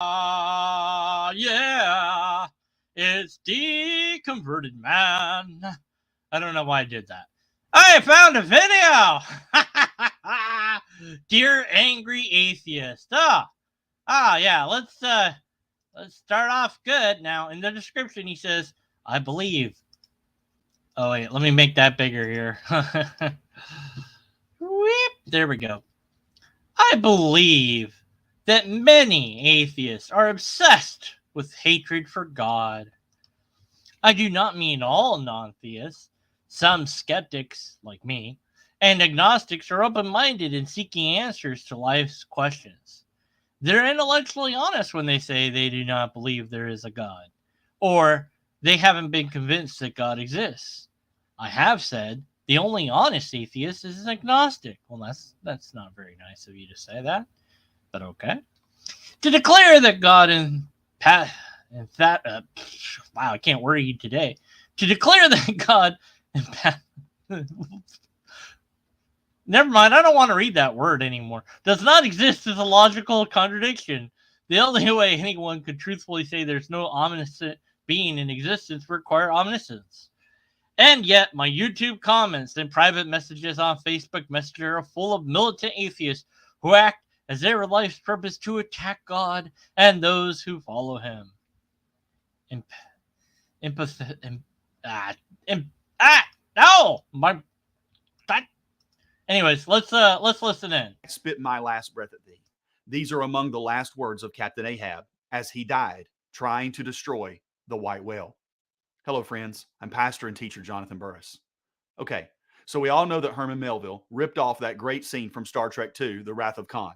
Yeah, it's Deconverted Man. I don't know why I did that. I found a video! Dear Angry Atheist. Yeah, let's start off good. Now, in the description, he says, I believe. Oh, wait, let me make that bigger here. Whoop, there we go. I believe that many atheists are obsessed with hatred for God. I do not mean all non theists. Some skeptics, like me, and agnostics are open minded in seeking answers to life's questions. They're intellectually honest when they say they do not believe there is a God, or they haven't been convinced that God exists. I have said the only honest atheist is an agnostic. Well, that's not very nice of you to say that, but okay. To declare that God and that wow, I can't read today. To declare that God and never mind, I don't want to read that word anymore. Does not exist as a logical contradiction. The only way anyone could truthfully say there's no omniscient being in existence would require omniscience. And yet, my YouTube comments and private messages on Facebook Messenger are full of militant atheists who act as their life's purpose to attack God and those who follow Him. Empathy. No, my. That, anyways, let's listen in. Spit my last breath at thee. These are among the last words of Captain Ahab as he died trying to destroy the white whale. Hello, friends. I'm pastor and teacher Jonathan Burris. Okay, so we all know that Herman Melville ripped off that great scene from Star Trek II, The Wrath of Khan.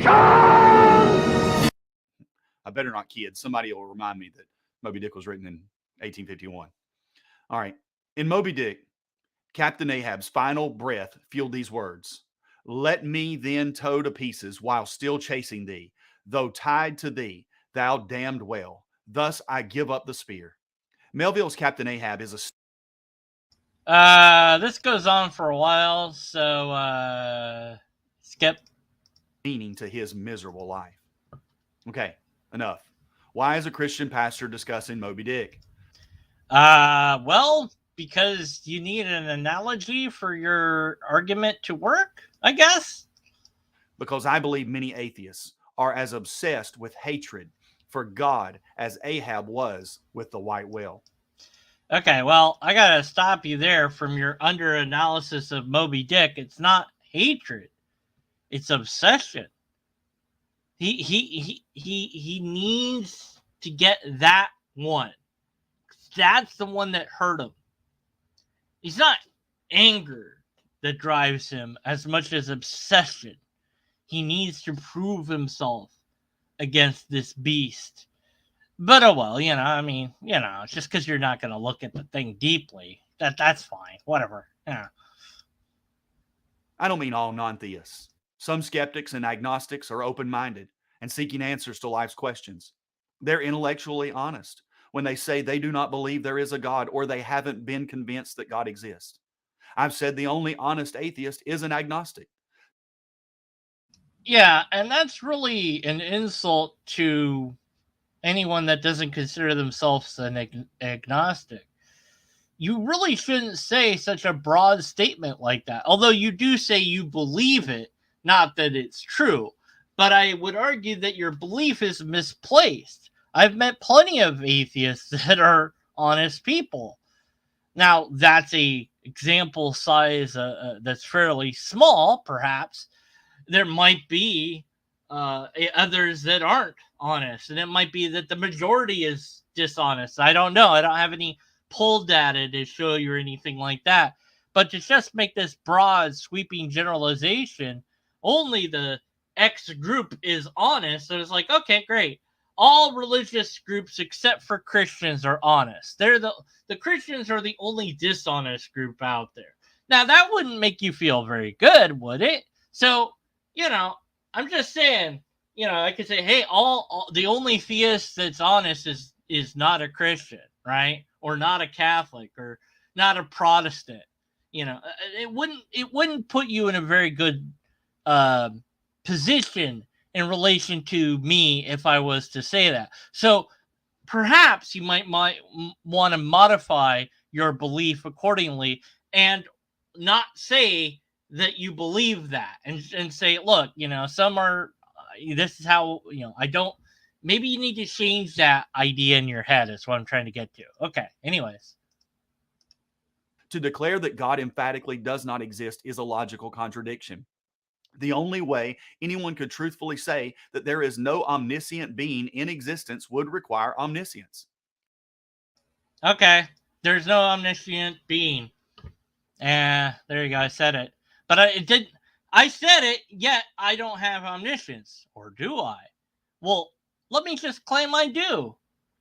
Khan! I better not kid. Somebody will remind me that Moby Dick was written in 1851. All right. In Moby Dick, Captain Ahab's final breath fueled these words. Let me then tow to pieces while still chasing thee, though tied to thee, thou damned whale. Thus I give up the spear. Melville's Captain Ahab is a this goes on for a while, so skip. Meaning to his miserable life. Okay, enough. Why is a Christian pastor discussing Moby Dick? Well, because you need an analogy for your argument to work, I guess. Because I believe many atheists are as obsessed with hatred for God as Ahab was with the white whale. Okay, well, I gotta stop you there from your under analysis of Moby Dick. It's not hatred; it's obsession. He needs to get that one. That's the one that hurt him. It's not anger that drives him as much as obsession. He needs to prove himself against this beast. But oh well, I mean, just because you're not going to look at the thing deeply, that's fine. Whatever. Yeah. I don't mean all non-theists. Some skeptics and agnostics are open-minded and seeking answers to life's questions. They're intellectually honest when they say they do not believe there is a God or they haven't been convinced that God exists. I've said the only honest atheist is an agnostic. Yeah, and that's really an insult to anyone that doesn't consider themselves an agnostic. You really shouldn't say such a broad statement like that. Although you do say you believe it, not that it's true. But I would argue that your belief is misplaced. I've met plenty of atheists that are honest people. Now, that's a example size that's fairly small, perhaps. There might be others that aren't honest, and it might be that the majority is dishonest. I don't know. I don't have any pull data to show you or anything like that. But to just make this broad, sweeping generalization, only the X group is honest. So it's like, okay, great. All religious groups except for Christians are honest. The Christians are the only dishonest group out there. Now that wouldn't make you feel very good, would it? So, I'm just saying, I could say, hey, all the only theist that's honest is not a Christian, right? Or not a Catholic, or not a Protestant. It wouldn't put you in a very good position in relation to me if I was to say that. So perhaps you might want to modify your belief accordingly and not say that you believe that, and say, look, some are, this is how, I don't, maybe you need to change that idea in your head is what I'm trying to get to. Okay, anyways. To declare that God emphatically does not exist is a logical contradiction. The only way anyone could truthfully say that there is no omniscient being in existence would require omniscience. Okay, there's no omniscient being. There you go. I said it, but it did. I said it, yet I don't have omniscience, or do I? Well, let me just claim I do.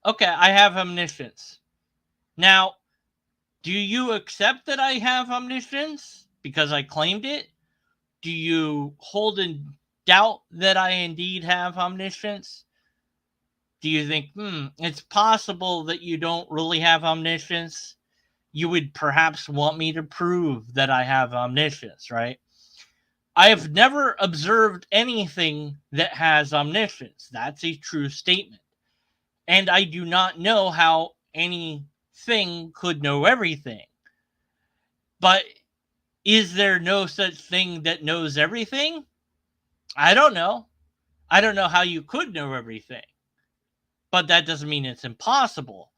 Okay, I have omniscience. Now, do you accept that I have omniscience because I claimed it? Do you hold in doubt that I indeed have omniscience? Do you think, it's possible that you don't really have omniscience? You would perhaps want me to prove that I have omniscience, right? I have never observed anything that has omniscience. That's a true statement. And I do not know how anything could know everything. But is there no such thing that knows everything? I don't know. I don't know how you could know everything. But that doesn't mean it's impossible.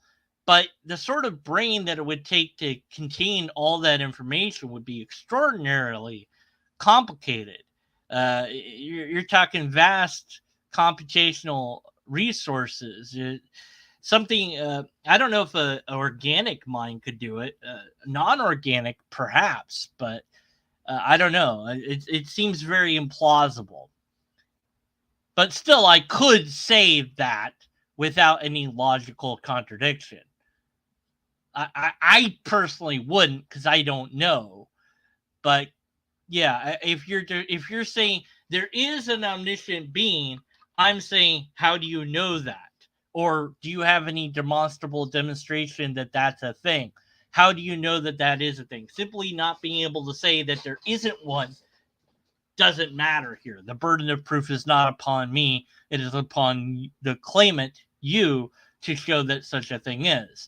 But the sort of brain that it would take to contain all that information would be extraordinarily complicated. You're talking vast computational resources. Something, I don't know if an organic mind could do it. Non-organic, perhaps, but I don't know. It seems very implausible. But still, I could say that without any logical contradiction. I personally wouldn't, because I don't know. But yeah, if you're saying there is an omniscient being, I'm saying, how do you know that? Or do you have any demonstrable demonstration that that's a thing? How do you know that that is a thing? Simply not being able to say that there isn't one doesn't matter here. The burden of proof is not upon me. It is upon the claimant, you, to show that such a thing is.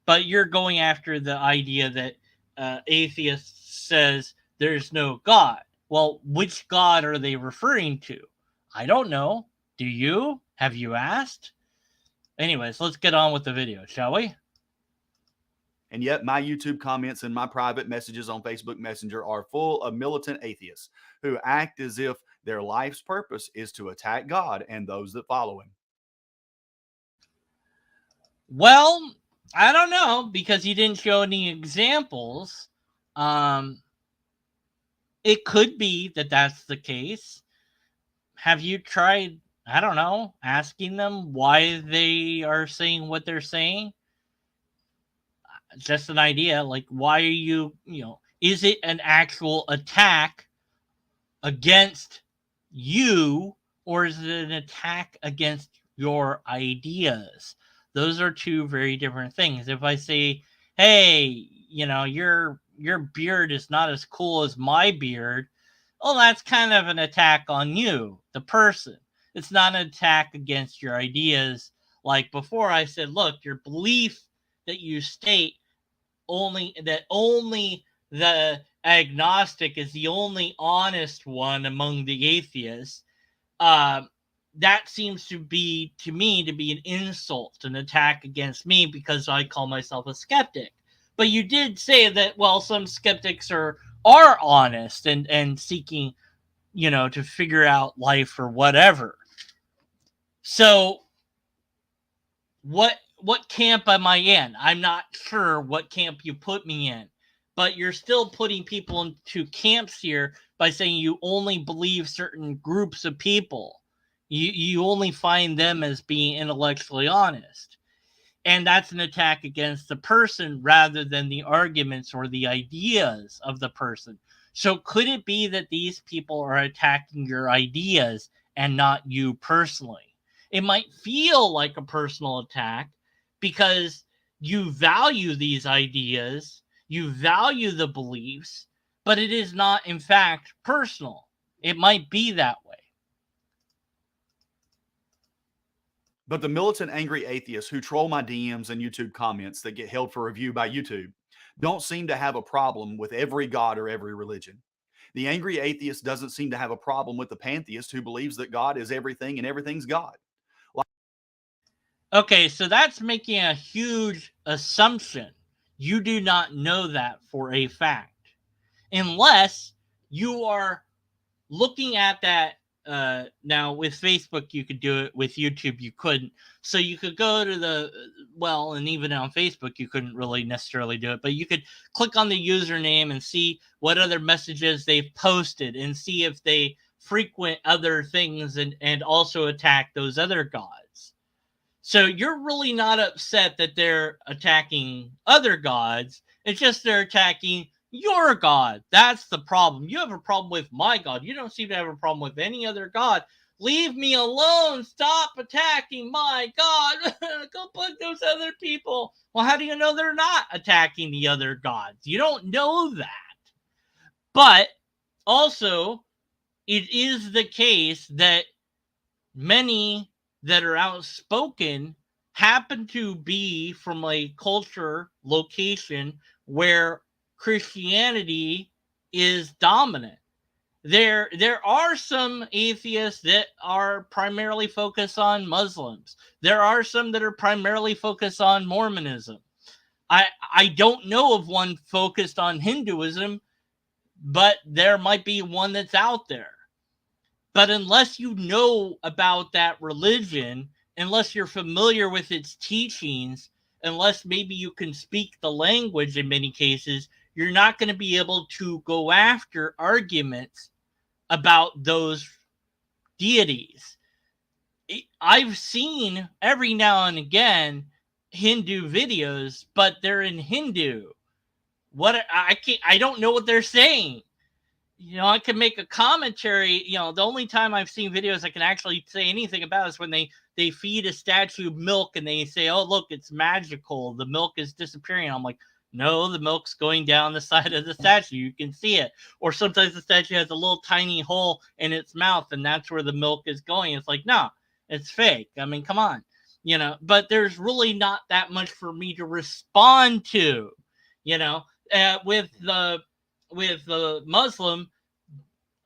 But you're going after the idea that atheist says there's no God. Well, which God are they referring to? I don't know. Do you? Have you asked? Anyways, let's get on with the video, shall we? And yet, my YouTube comments and my private messages on Facebook Messenger are full of militant atheists who act as if their life's purpose is to attack God and those that follow him. Well, I don't know, because you didn't show any examples. It could be that that's the case. Have you tried, I don't know, asking them why they are saying what they're saying? Just an idea. Like, why are is it an actual attack against you, or is it an attack against your ideas? Those are two very different things. If I say, hey, your beard is not as cool as my beard, well, that's kind of an attack on you, the person. It's not an attack against your ideas. Like before, I said, look, your belief that you state only the agnostic is the only honest one among the atheists. That seems to me to be an insult, an attack against me, because I call myself a skeptic. But you did say that, well, some skeptics are honest and seeking, to figure out life or whatever. So what camp am I in? I'm not sure what camp you put me in, but you're still putting people into camps here by saying you only believe certain groups of people. You only find them as being intellectually honest. And that's an attack against the person rather than the arguments or the ideas of the person. So could it be that these people are attacking your ideas and not you personally? It might feel like a personal attack because you value these ideas, you value the beliefs, but it is not, in fact, personal. It might be that way. But the militant, angry atheists who troll my DMs and YouTube comments that get held for review by YouTube don't seem to have a problem with every god or every religion. The angry atheist doesn't seem to have a problem with the pantheist who believes that God is everything and everything's God. Okay, so that's making a huge assumption. You do not know that for a fact. Unless you are looking at that. Now, with Facebook, you could do it. With YouTube, you couldn't. So you could go to and even on Facebook, you couldn't really necessarily do it. But you could click on the username and see what other messages they've posted and see if they frequent other things and also attack those other gods. So you're really not upset that they're attacking other gods. It's just they're attacking your God. That's the problem. You have a problem with my God. You don't seem to have a problem with any other God. Leave me alone. Stop attacking my God. Go put those other people. Well, how do you know they're not attacking the other gods? You don't know that. But also, it is the case that many that are outspoken happen to be from a culture, location where Christianity is dominant. There are some atheists that are primarily focused on Muslims. There are some that are primarily focused on Mormonism. I don't know of one focused on Hinduism, but there might be one that's out there. But unless you know about that religion, unless you're familiar with its teachings, unless maybe you can speak the language in many cases, you're not going to be able to go after arguments about those deities. I've seen every now and again Hindu videos, but they're in Hindu. I don't know what they're saying. I can make a commentary. The only time I've seen videos I can actually say anything about is when they feed a statue milk and they say, oh, look, it's magical. The milk is disappearing. I'm like, no, the milk's going down the side of the statue. You can see it. Or sometimes the statue has a little tiny hole in its mouth and that's where the milk is going. It's like, no, it's fake. I mean, come on. But there's really not that much for me to respond to, with the Muslim,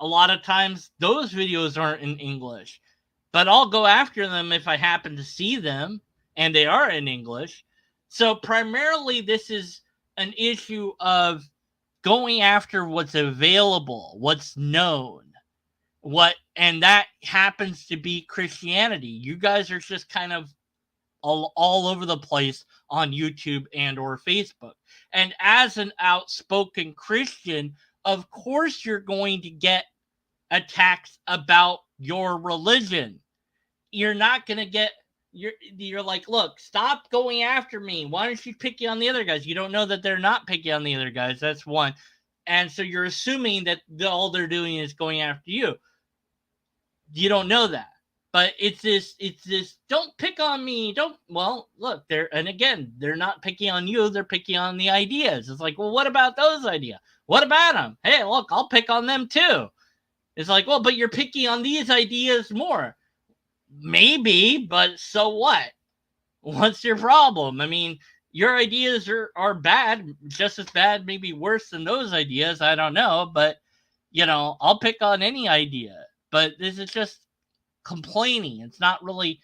a lot of times those videos aren't in English, but I'll go after them if I happen to see them and they are in English. So primarily this is an issue of going after what's available, what's known, and that happens to be Christianity. You guys are just kind of all over the place on YouTube and or Facebook. And as an outspoken Christian, of course you're going to get attacks about your religion. You're not going to get you're like, look, stop going after me. Why don't you pick on the other guys? You don't know that they're not picking on the other guys. That's one. And so you're assuming that all they're doing is going after you. You don't know that. But it's this, don't pick on me. Look, they're not picking on you. They're picking on the ideas. It's like, well, what about those ideas? What about them? Hey, look, I'll pick on them too. It's like, well, but you're picking on these ideas more. Maybe, but so what? What's your problem? I mean, your ideas are bad, just as bad, maybe worse than those ideas. I don't know, but, I'll pick on any idea. But this is just complaining. It's not really,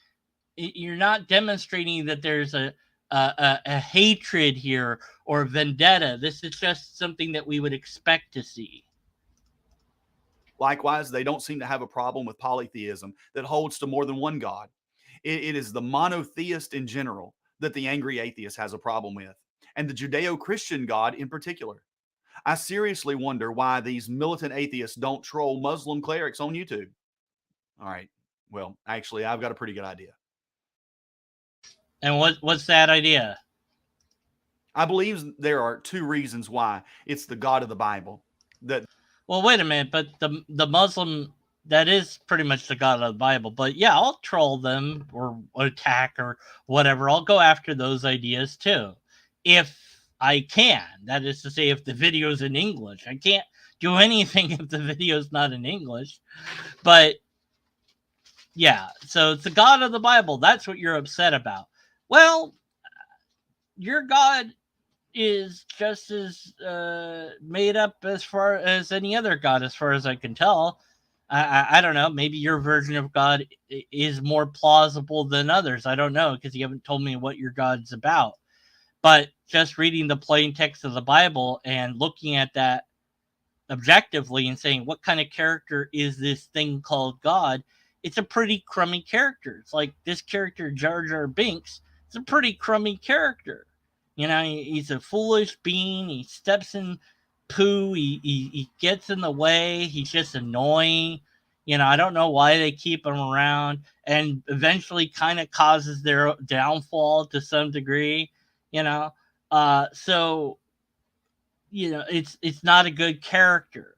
you're not demonstrating that there's a hatred here or vendetta. This is just something that we would expect to see. Likewise, they don't seem to have a problem with polytheism that holds to more than one God. It is the monotheist in general that the angry atheist has a problem with, and the Judeo-Christian God in particular. I seriously wonder why these militant atheists don't troll Muslim clerics on YouTube. All right. Well, actually, I've got a pretty good idea. And what's that idea? I believe there are two reasons why it's the God of the Bible. Well, wait a minute, but the Muslim, that is pretty much the God of the Bible. But yeah, I'll troll them or attack or whatever. I'll go after those ideas too, if I can. That is to say, if the video's in English. I can't do anything if the video's not in English. But Yeah, so it's the God of the Bible. That's what you're upset about. Well, your God is just as made up as far as any other God, as far as I can tell. I don't know. Maybe your version of God is more plausible than others. I don't know because you haven't told me what your God's about. But just reading the plain text of the Bible and looking at that objectively and saying, what kind of character is this thing called God? It's a pretty crummy character. It's like this character, Jar Jar Binks, it's a pretty crummy character. You know, he's a foolish being. He steps in poo. He gets in the way. He's just annoying. You know, I don't know why they keep him around, and eventually kind of causes their downfall to some degree. You know, so it's not a good character.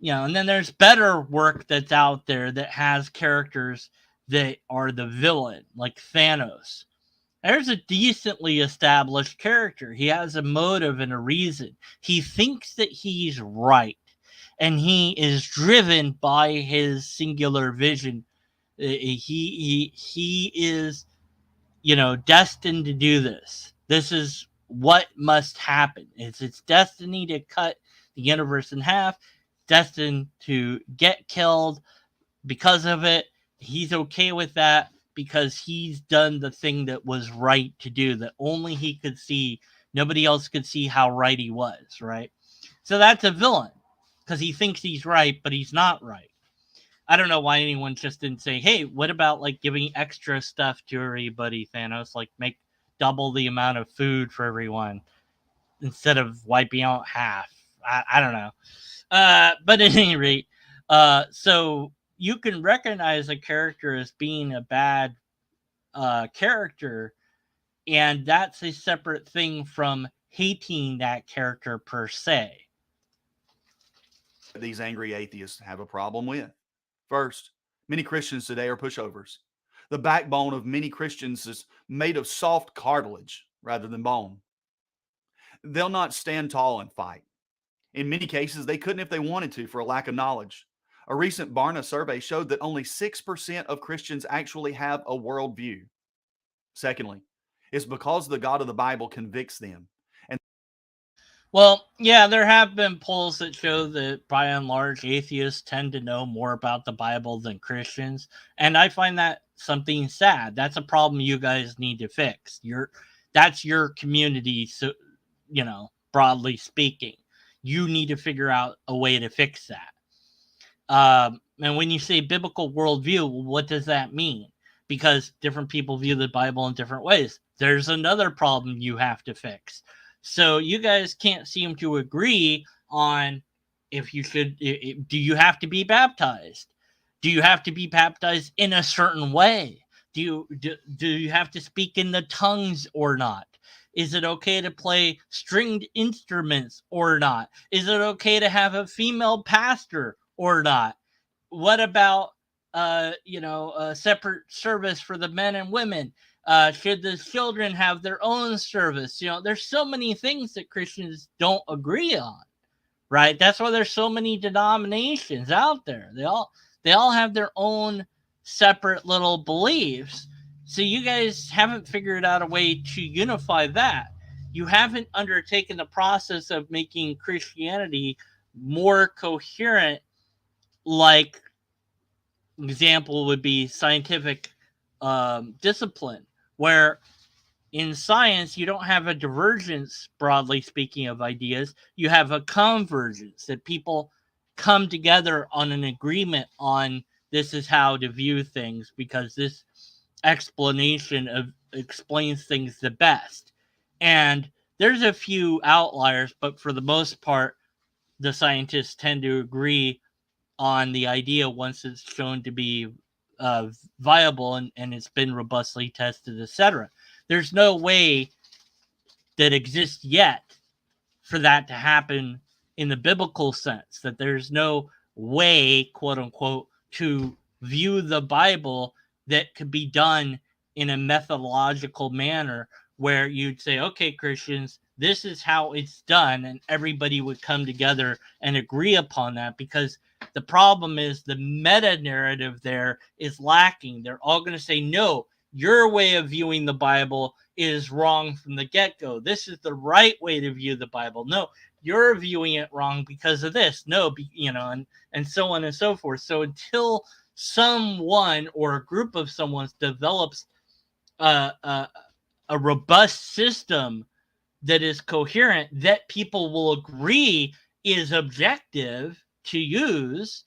And then there's better work that's out there that has characters that are the villain, like Thanos. There's a decently established character. He has a motive and a reason. He thinks that he's right, and he is driven by his singular vision. He is, destined to do this. This is what must happen. It's its destiny to cut the universe in half, destined to get killed because of it. He's okay with that because he's done the thing that was right to do, that only he could see. Nobody else could see how right he was, right? So that's a villain because he thinks he's right, but he's not right. I don't know why anyone just didn't say, hey, what about like giving extra stuff to everybody, Thanos? Like make double the amount of food for everyone instead of wiping out half. I don't know. But at any rate, so you can recognize a character as being a bad character, and that's a separate thing from hating that character per se. These angry atheists have a problem with. First, many Christians today are pushovers. The backbone of many Christians is made of soft cartilage rather than bone. They'll not stand tall and fight. In many cases, they couldn't if they wanted to for a lack of knowledge. A recent Barna survey showed that only 6% of Christians actually have a worldview. Secondly, it's because the God of the Bible convicts them. And Well, yeah, there have been polls that show that by and large atheists tend to know more about the Bible than Christians, and I find that something sad. That's a problem you guys need to fix. That's your community, so broadly speaking. You need to figure out a way to fix that. And when you say biblical worldview, what does that mean? Because different people view the Bible in different ways. There's another problem you have to fix. So you guys can't seem to agree on if you should. Do you have to be baptized? Do you have to be baptized in a certain way? Do you have to speak in the tongues or not? Is it okay to play stringed instruments or not? Is it okay to have a female pastor or not? What about a separate service for the men and women? Should the children have their own service? There's so many things that Christians don't agree on, right? That's why there's so many denominations out there. They all have their own separate little beliefs. So you guys haven't figured out a way to unify that. You haven't undertaken the process of making Christianity more coherent, like example would be scientific discipline, where in science you don't have a divergence, broadly speaking, of ideas. You have a convergence, that people come together on an agreement on this is how to view things because this explanation of explains things the best. And there's a few outliers, but for the most part the scientists tend to agree on the idea once it's shown to be viable and it's been robustly tested, etc. There's no way that exists yet for that to happen in the biblical sense, that there's no way, quote unquote, to view the Bible that could be done in a methodological manner where you'd say, okay, Christians, this is how it's done, and everybody would come together and agree upon that, because The problem is the meta narrative there is lacking. They're all going to say, no, your way of viewing the Bible is wrong from the get-go. This is the right way to view the Bible. No, you're viewing it wrong because of this. No, and so on and so forth. So until someone or a group of someone develops a robust system that is coherent, that people will agree is objective to use,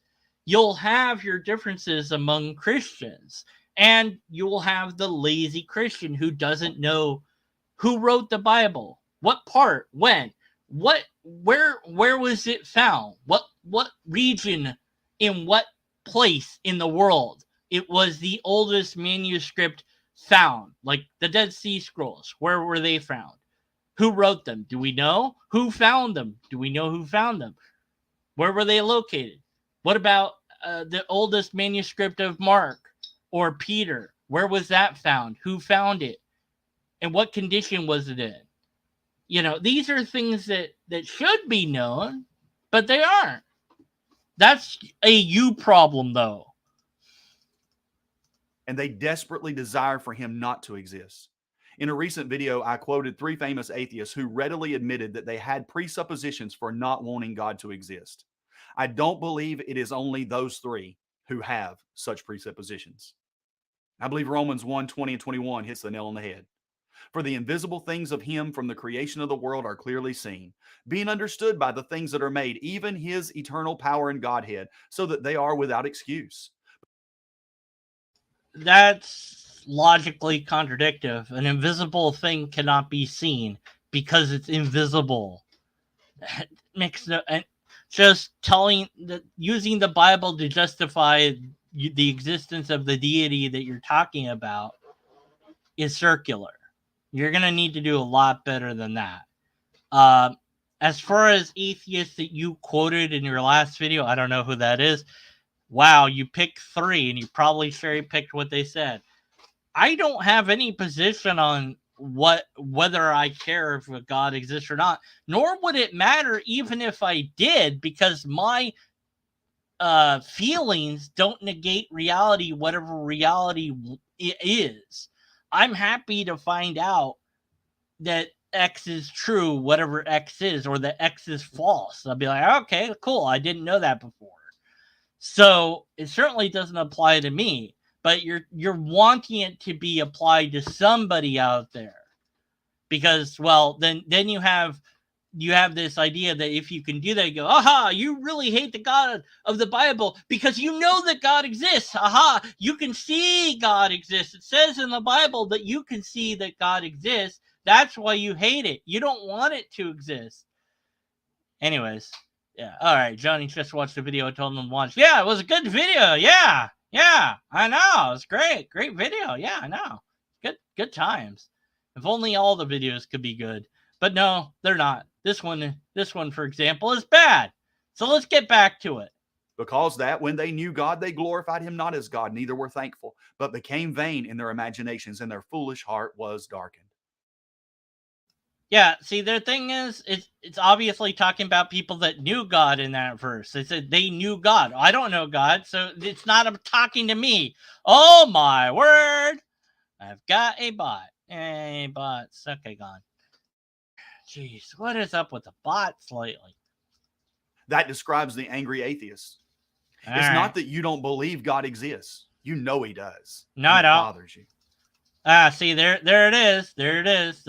you'll have your differences among Christians. And you'll have the lazy Christian who doesn't know who wrote the Bible, what part, when, where was it found, what region, in what place in the world. It was the oldest manuscript found, like the Dead Sea Scrolls. Where were they found? Who wrote them? Do we know? Who found them? Do we know who found them? Where were they located? What about the oldest manuscript of Mark or Peter? Where was that found? Who found it? And what condition was it in? These are things that should be known, but they aren't. That's a you problem, though. And they desperately desire for him not to exist. In a recent video, I quoted 3 famous atheists who readily admitted that they had presuppositions for not wanting God to exist. I don't believe it is only those 3 who have such presuppositions. I believe Romans 1:20 and 21 hits the nail on the head. For the invisible things of him from the creation of the world are clearly seen, being understood by the things that are made, even his eternal power and Godhead, so that they are without excuse. That's logically contradictive. An invisible thing cannot be seen because it's invisible. That makes no. Just using the Bible to justify the existence of the deity that you're talking about is circular. You're going to need to do a lot better than that. As far as atheists that you quoted in your last video, I don't know who that is. Wow, you picked 3 and you probably cherry-picked what they said. I don't have any position on whether I care if a God exists or not, nor would it matter even if I did, because my feelings don't negate reality, whatever reality it is. I'm happy to find out that X is true, whatever X is, or that X is false. I'll be like, okay, cool. I didn't know that before. So it certainly doesn't apply to me, but you're wanting it to be applied to somebody out there, because, well, then you have this idea that if you can do that, you go, aha, you really hate the God of the Bible because you know that God exists. Aha, you can see God exists. It says in the Bible that you can see that God exists. That's why you hate it. You don't want it to exist. Anyways, yeah. All right, Johnny just watched the video I told him to watch. Yeah, it was a good video. Yeah, I know. It was great. Great video. Yeah, I know. Good times. If only all the videos could be good. But no, they're not. This one, for example, is bad. So let's get back to it. Because that when they knew God, they glorified him not as God, neither were thankful, but became vain in their imaginations, and their foolish heart was darkened. Yeah, see, their thing is, it's obviously talking about people that knew God in that verse. They said they knew God. I don't know God, so it's not talking to me. Oh, my word. I've got a bot. Hey, bots. Okay, gone. Jeez, what is up with the bots lately? That describes the angry atheist. It's not that you don't believe God exists. You know he does. No, I don't. It bothers you. See, there it is. There it is.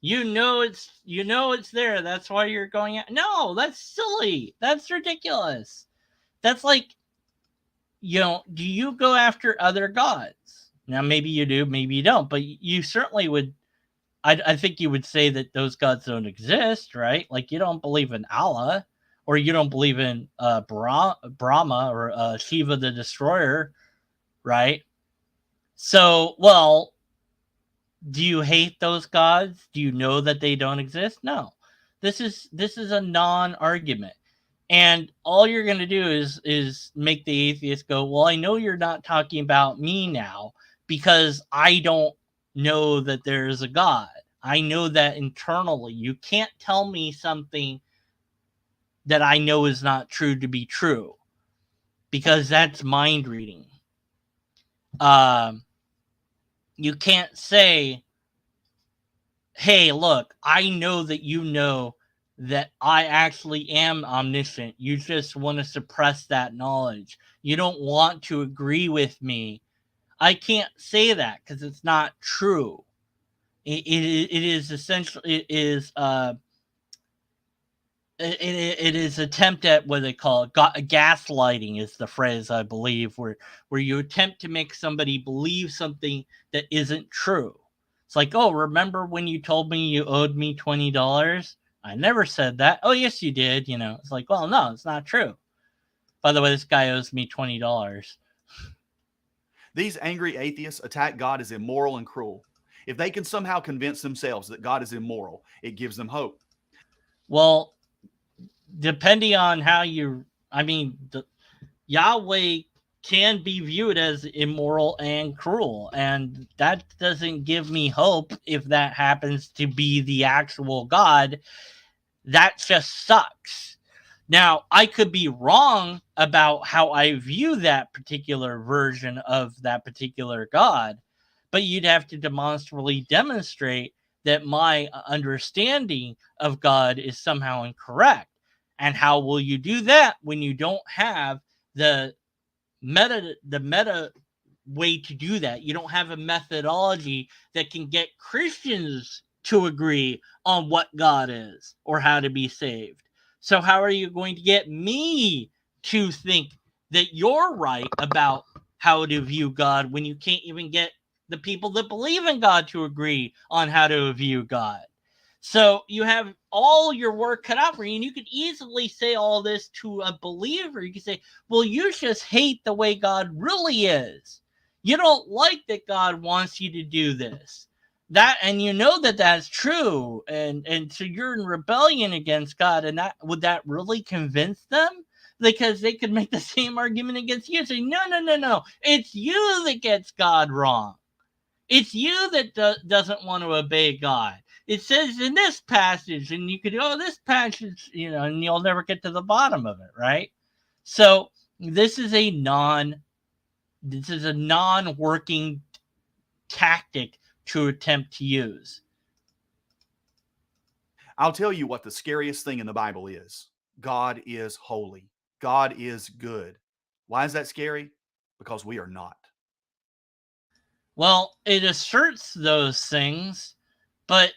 You know it's there. That's why you're going out. No, that's silly. That's ridiculous. That's like, do you go after other gods? Now, maybe you do, maybe you don't, but you certainly would. I think you would say that those gods don't exist, right? Like, you don't believe in Allah, or you don't believe in Brahma or Shiva the Destroyer, right? So, well, do you hate those gods? Do you know that they don't exist? No. This is a non-argument. And all you're going to do is make the atheist go, well, I know you're not talking about me now because I don't know that there's a God. I know that internally. You can't tell me something that I know is not true to be true. because that's mind reading. Um, you can't say, hey, look, I know that you know that I actually am omniscient. You just want to suppress that knowledge. You don't want to agree with me. I can't say that because it's not true. It is essentially, it is attempt at what they call it, gaslighting is the phrase, I believe, where you attempt to make somebody believe something that isn't true. It's like, oh, remember when you told me you owed me $20? I never said that. Oh, yes, you did. It's like, well, no, it's not true. By the way, this guy owes me $20. These angry atheists attack God as immoral and cruel. If they can somehow convince themselves that God is immoral, it gives them hope. Well, depending on Yahweh can be viewed as immoral and cruel, and that doesn't give me hope if that happens to be the actual God. That just sucks. Now, I could be wrong about how I view that particular version of that particular God, but you'd have to demonstrably demonstrate that my understanding of God is somehow incorrect. And how will you do that when you don't have the meta way to do that? You don't have a methodology that can get Christians to agree on what God is or how to be saved. So how are you going to get me to think that you're right about how to view God when you can't even get the people that believe in God to agree on how to view God? So you have all your work cut out for you, and you could easily say all this to a believer. You could say, well, you just hate the way God really is. You don't like that God wants you to do this. And you know that that's true, and so you're in rebellion against God, and that would that really convince them? Because they could make the same argument against you, say, no, no, no, no, it's you that gets God wrong. It's you that doesn't want to obey God. It says in this passage, and you could, oh, this passage, and you'll never get to the bottom of it, right? So this is a non-working tactic to attempt to use. I'll tell you what the scariest thing in the Bible is. God is holy. God is good. Why is that scary? Because we are not. Well, it asserts those things, but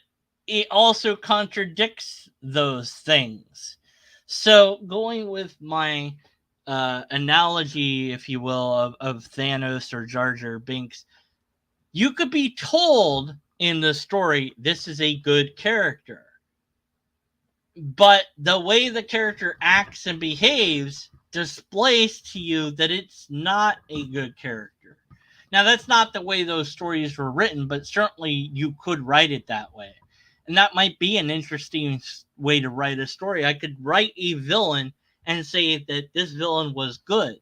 it also contradicts those things. So, going with my analogy, if you will, of Thanos or Jar Jar Binks, you could be told in the story this is a good character, but the way the character acts and behaves displays to you that it's not a good character. Now, that's not the way those stories were written, but certainly you could write it that way. And that might be an interesting way to write a story. I could write a villain and say that this villain was good.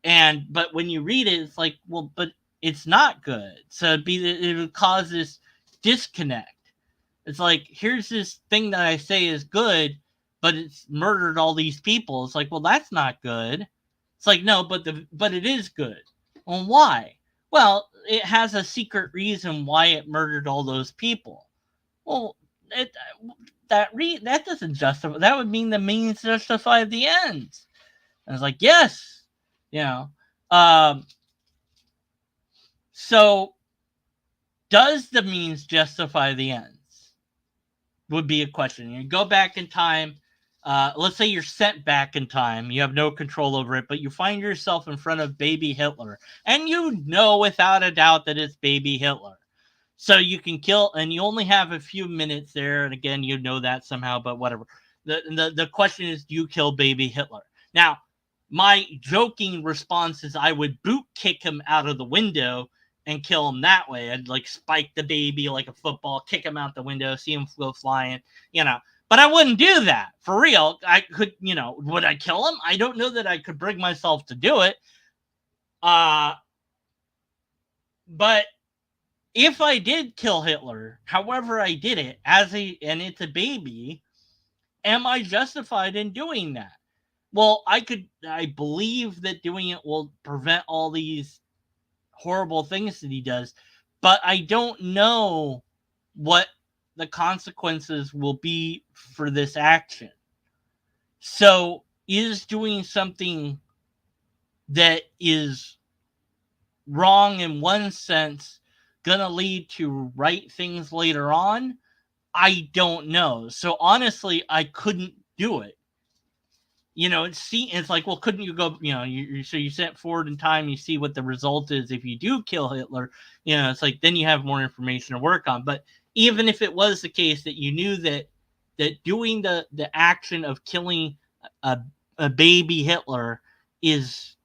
But when you read it, it's like, well, but it's not good. So it would cause this disconnect. It's like, here's this thing that I say is good, but it's murdered all these people. It's like, well, that's not good. It's like, no, but it is good. Well, why? Well, it has a secret reason why it murdered all those people. Well, that doesn't justify. That would mean the means justify the ends. And it's like, yes, you know. So, does the means justify the ends? Would be a question. You go back in time. Let's say you're sent back in time. You have no control over it, but you find yourself in front of baby Hitler. And you know without a doubt that it's baby Hitler. So you can kill, and you only have a few minutes there. And again, you know that somehow, but whatever. The question is, do you kill baby Hitler? Now, my joking response is I would boot kick him out of the window and kill him that way. I'd like spike the baby like a football, kick him out the window, see him go flying, But I wouldn't do that for real. I could, would I kill him? I don't know that I could bring myself to do it. But if I did kill Hitler, however I did it, and it's a baby, am I justified in doing that? well, I believe that doing it will prevent all these horrible things that he does, but I don't know what the consequences will be for this action. So, is doing something that is wrong in one sense going to lead to right things later on? I don't know. So, honestly, I couldn't do it. It's like, well, couldn't you go, so you sent forward in time, you see what the result is if you do kill Hitler. It's like, then you have more information to work on. But even if it was the case that you knew that doing the action of killing a, a baby Hitler is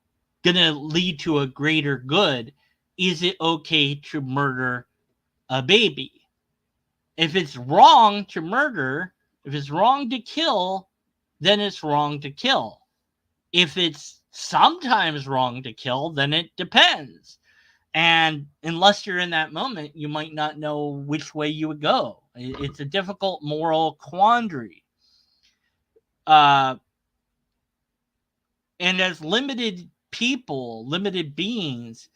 going to lead to a greater good, is it okay to murder a baby? If it's wrong to murder, if it's wrong to kill, then it's wrong to kill. If it's sometimes wrong to kill, then it depends. And unless you're in that moment, you might not know which way you would go. It's a difficult moral quandary. And as limited people, limited beings,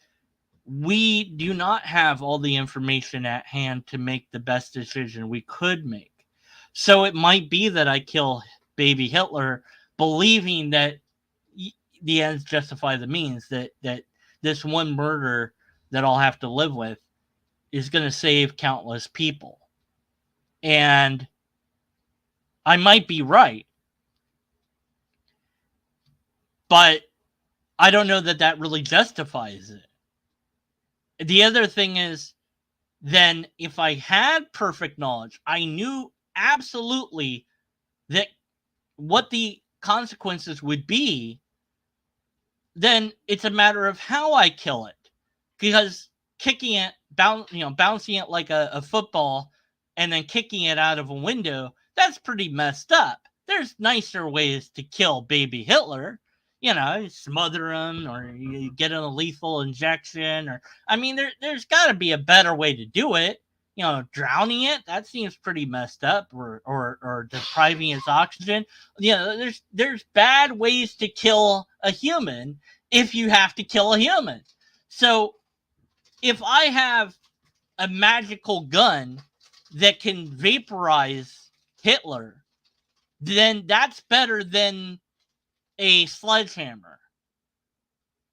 we do not have all the information at hand to make the best decision we could make. So it might be that I kill baby Hitler, believing that the ends justify the means, that this one murder that I'll have to live with is going to save countless people. And I might be right, but I don't know that really justifies it. The other thing is, then if I had perfect knowledge, I knew absolutely that what the consequences would be, then it's a matter of how I kill it. Because kicking it, bouncing it like a football and then kicking it out of a window, that's pretty messed up. There's nicer ways to kill baby Hitler. Smother him, or you get a lethal injection, or there's got to be a better way to do it. Drowning it, that seems pretty messed up, or depriving its oxygen. There's bad ways to kill a human if you have to kill a human. So if I have a magical gun that can vaporize Hitler, then that's better than a sledgehammer.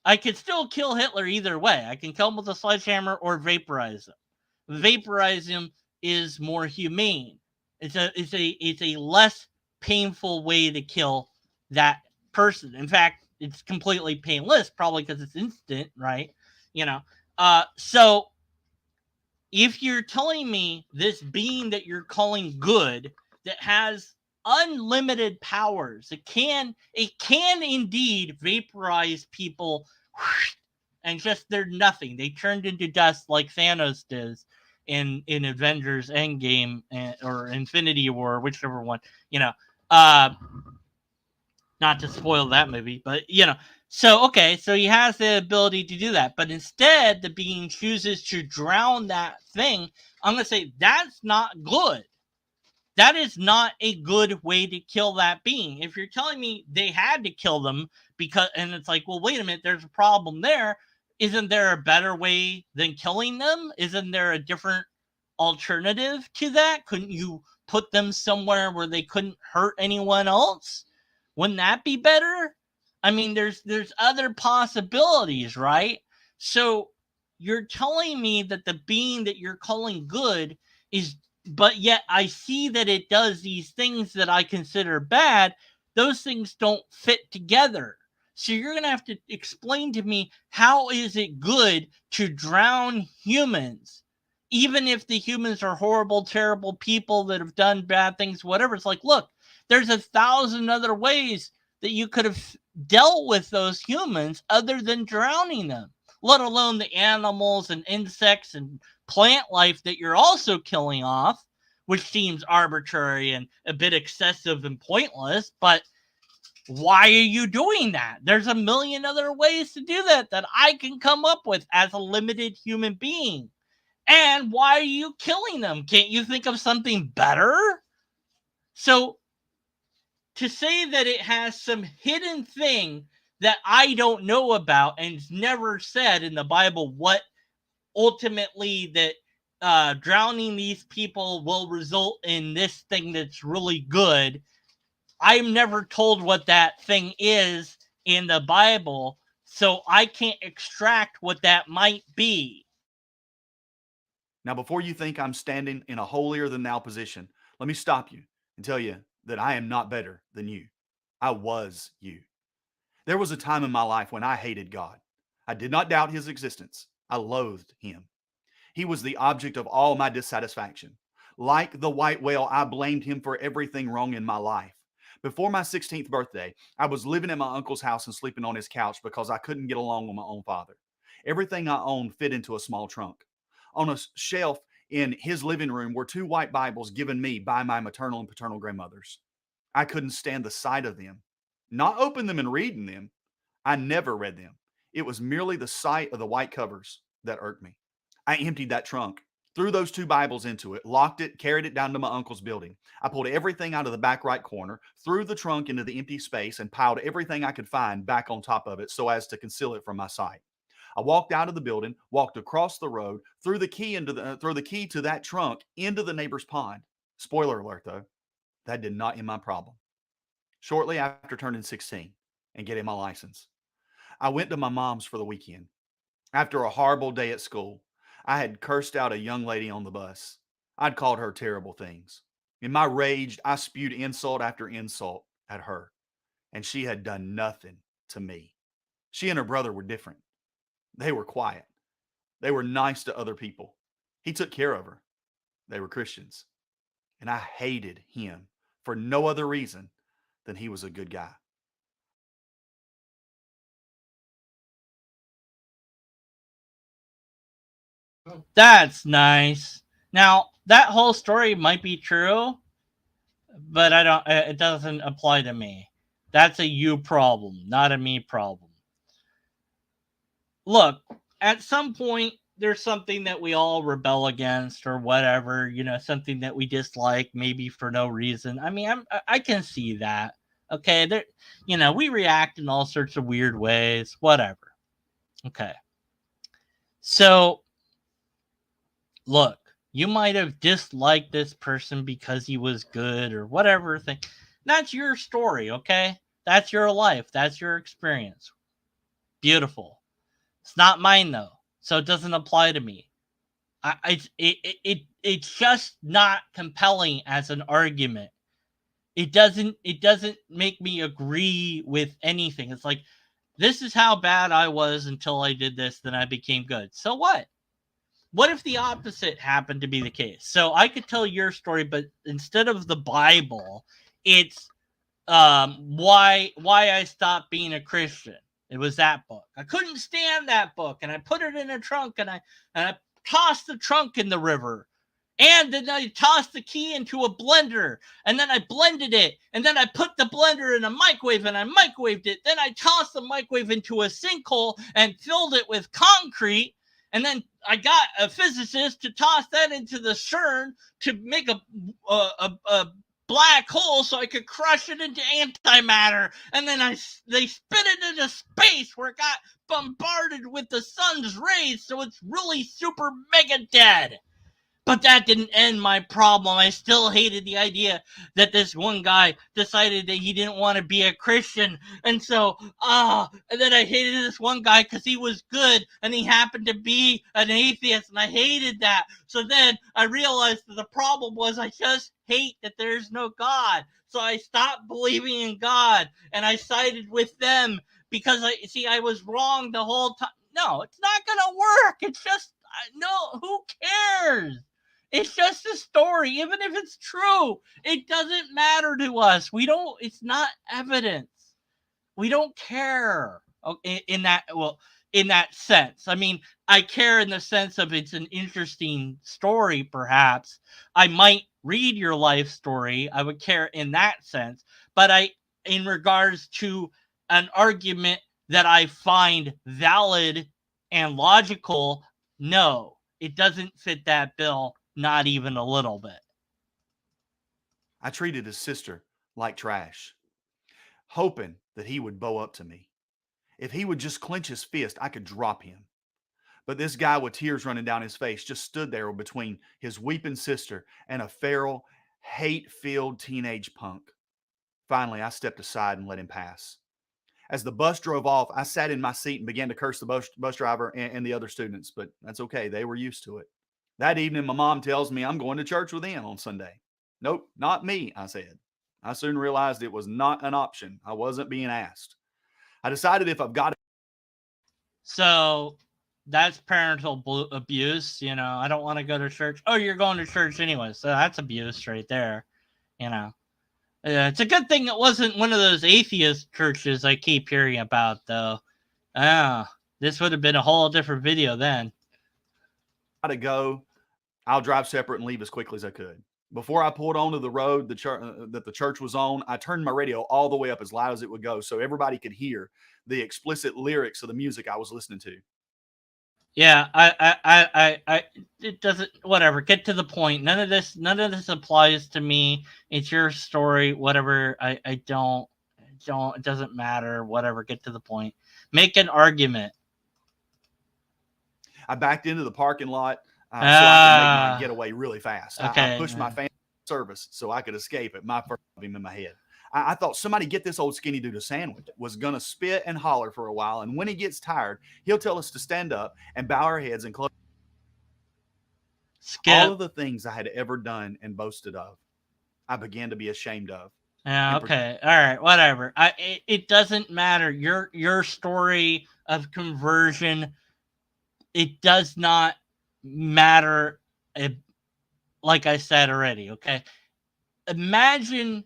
I could still kill Hitler either way. I can kill him with a sledgehammer or vaporize him. Vaporize him is more humane. It's a less painful way to kill that person. In fact, it's completely painless, probably because it's instant, right? So if you're telling me this being that you're calling good, that has unlimited powers, it can indeed vaporize people, and just they're nothing. They turned into dust like Thanos does in Avengers Endgame, or Infinity War, whichever one. Not to spoil that movie, but so he has the ability to do that, but instead the being chooses to drown that thing. I'm going to say that's not good. That is not a good way to kill that being. If you're telling me they had to kill them and it's like, well, wait a minute, there's a problem there. Isn't there a better way than killing them? Isn't there a different alternative to that? Couldn't you put them somewhere where they couldn't hurt anyone else? Wouldn't that be better? There's other possibilities, right? So you're telling me that the being that you're calling good is, but yet I see that it does these things that I consider bad. Those things don't fit together. So you're going to have to explain to me, how is it good to drown humans? Even if the humans are horrible, terrible people that have done bad things, whatever. It's like, look, there's 1,000 other ways that you could have dealt with those humans other than drowning them, let alone the animals and insects and plant life that you're also killing off, which seems arbitrary and a bit excessive and pointless. But why are you doing that? There's a million other ways to do that I can come up with as a limited human being. And why are you killing them? Can't you think of something better? So to say that it has some hidden thing that I don't know about and it's never said in the Bible what ultimately that drowning these people will result in this thing that's really good. I'm never told what that thing is in the Bible, so I can't extract what that might be. Now, before you think I'm standing in a holier than thou position, let me stop you and tell you that I am not better than you. I was you. There was a time in my life when I hated God. I did not doubt his existence. I loathed him. He was the object of all my dissatisfaction. Like the white whale, I blamed him for everything wrong in my life. Before my 16th birthday, I was living at my uncle's house and sleeping on his couch because I couldn't get along with my own father. Everything I owned fit into a small trunk. On a shelf in his living room were two white Bibles given me by my maternal and paternal grandmothers. I couldn't stand the sight of them. Not open them and reading them. I never read them. It was merely the sight of the white covers that irked me. I emptied that trunk, threw those two Bibles into it, locked it, carried it down to my uncle's building. I pulled everything out of the back right corner, threw the trunk into the empty space, and piled everything I could find back on top of it so as to conceal it from my sight. I walked out of the building, walked across the road, threw the key to that trunk into the neighbor's pond. Spoiler alert, though, that did not end my problem. Shortly after turning 16 and getting my license, I went to my mom's for the weekend. After a horrible day at school, I had cursed out a young lady on the bus. I'd called her terrible things. In my rage, I spewed insult after insult at her, and she had done nothing to me. She and her brother were different. They were quiet. They were nice to other people. He took care of her. They were Christians. And I hated him for no other reason than he was a good guy. That's nice. Now, that whole story might be true, but I don't it doesn't apply to me. That's a you problem, not a me problem. Look, at some point there's something that we all rebel against or whatever, something that we dislike maybe for no reason. I mean, I can see that. Okay, there we react in all sorts of weird ways, whatever. Okay. So, look, you might have disliked this person because he was good or whatever thing. That's your story, okay? That's your life. That's your experience. Beautiful. It's not mine though, so it doesn't apply to me. It's just not compelling as an argument. It doesn't make me agree with anything. It's like, this is how bad I was until I did this, then I became good. So what? What if the opposite happened to be the case? So I could tell your story, but instead of the Bible, it's why I stopped being a Christian. It was that book. I couldn't stand that book, and I put it in a trunk, and I tossed the trunk in the river. And then I tossed the key into a blender, and then I blended it, and then I put the blender in a microwave, and I microwaved it. Then I tossed the microwave into a sinkhole and filled it with concrete, and then I got a physicist to toss that into the CERN to make a black hole so I could crush it into antimatter, and then they spit it into space where it got bombarded with the sun's rays, so it's really super mega dead. But that didn't end my problem. I still hated the idea that this one guy decided that he didn't want to be a Christian. And so, and then I hated this one guy because he was good and he happened to be an atheist, and I hated that. So then I realized that the problem was I just hate that there's no God. So I stopped believing in God and I sided with them because I was wrong the whole time. No, it's not going to work. It's just, no, who cares? It's just a story. Even if it's true, it doesn't matter to us. It's not evidence. We don't care in that sense. I mean, I care in the sense of it's an interesting story, perhaps. I might read your life story. I would care in that sense. But in regards to an argument that I find valid and logical, no, it doesn't fit that bill. Not even a little bit. I treated his sister like trash. hoping that he would bow up to me. If he would just clench his fist, I could drop him. But this guy with tears running down his face just stood there between his weeping sister and a feral, hate filled teenage punk. Finally, I stepped aside and let him pass. As the bus drove off, I sat in my seat and began to curse the bus driver and the other students, but that's okay. They were used to it. That evening, my mom tells me I'm going to church with them on Sunday. Nope, not me, I said. I soon realized it was not an option. I wasn't being asked. I decided if I've got to. So that's parental abuse. I don't want to go to church. Oh, you're going to church anyway. So that's abuse right there. It's a good thing it wasn't one of those atheist churches I keep hearing about, though. This would have been a whole different video then. To go, I'll drive separate and leave as quickly as I could. Before I pulled onto the road that the church was on, I turned my radio all the way up as loud as it would go so everybody could hear the explicit lyrics of the music I was listening to. Yeah, it doesn't, whatever, get to the point. None of this applies to me. It's your story, whatever. It doesn't matter, whatever, get to the point. Make an argument. I backed into the parking lot so I could make my getaway really fast. Okay. I pushed my family service so I could escape it. My first him in my head. I thought somebody get this old skinny dude a sandwich. Was going to spit and holler for a while. And when he gets tired, he'll tell us to stand up and bow our heads and close. All of the things I had ever done and boasted of, I began to be ashamed of. Yeah, okay. All right, whatever. It doesn't matter. Your story of conversion, it does not matter. Like I said already, okay? Imagine